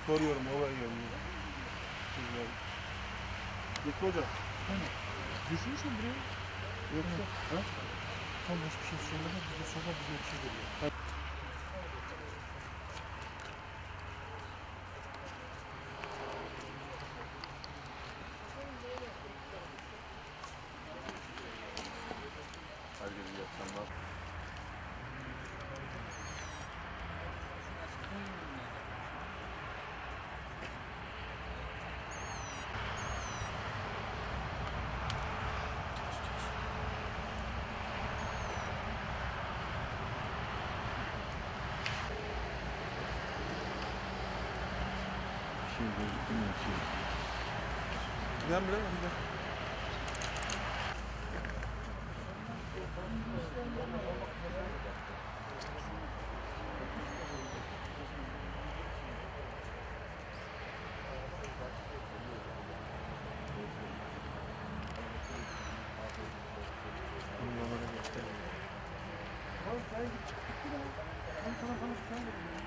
Soruyorum olay gelmiyor. Git hocam. Düşmüş mü buraya? Yoksa? Ha? Tam hiçbir şey söylemedi. Bize sabah bize bir şey veriyor. Herkese iyi akşamlar. Şey gözükmüyor ki. Giden bile giden. Tamam sen git. Tamam.